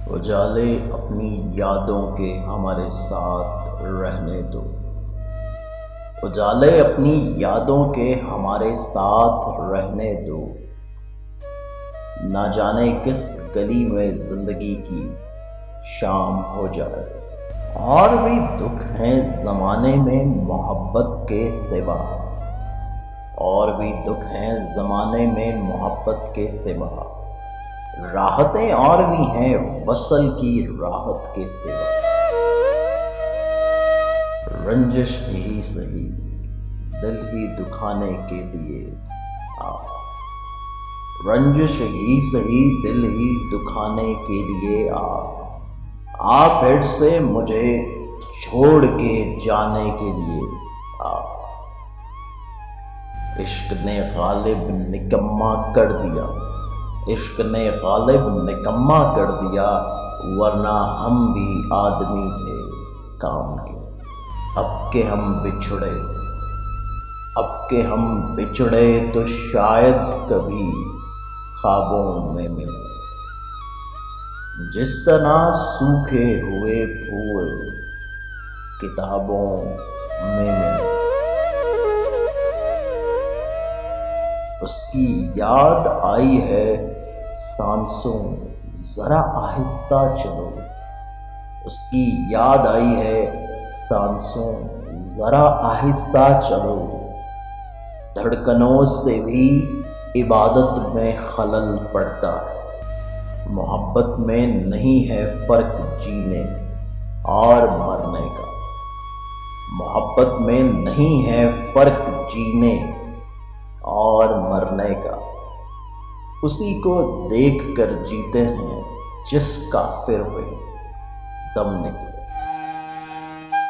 اجالے اپنی یادوں کے ہمارے ساتھ رہنے دو، اجالے اپنی یادوں کے ہمارے ساتھ رہنے دو۔ نہ جانے کس گلی میں زندگی کی شام ہو جائے، اور بھی دکھ ہیں زمانے میں محبت کے سوا، اور بھی دکھ ہیں زمانے میں محبت کے سوا، راحتیں اور بھی ہیں وصل کی راحت کے سوا۔ رنجش ہی سہی دل ہی دکھانے کے لیے آ، رنجش ہی سہی دل ہی دکھانے کے لیے آ پھر سے مجھے چھوڑ کے جانے کے لیے آ۔ عشق نے غالب نکما کر دیا، عشق نے غالب نکما کر دیا، ورنہ ہم بھی آدمی تھے کام کے۔ اب کہ ہم بچھڑے، اب کہ ہم بچھڑے تو شاید کبھی خوابوں میں ملے، جس طرح سوکھے ہوئے پھول کتابوں میں ملے۔ اس کی یاد آئی ہے سانسوں ذرا آہستہ چلو، اس کی یاد آئی ہے سانسوں ذرا آہستہ چلو، دھڑکنوں سے بھی عبادت میں خلل پڑتا ہے۔ محبت میں نہیں ہے فرق جینے اور مرنے کا، محبت میں نہیں ہے فرق جینے اور مرنے کا، اسی کو دیکھ کر جیتے ہیں جس کافر پہ دم نکلے۔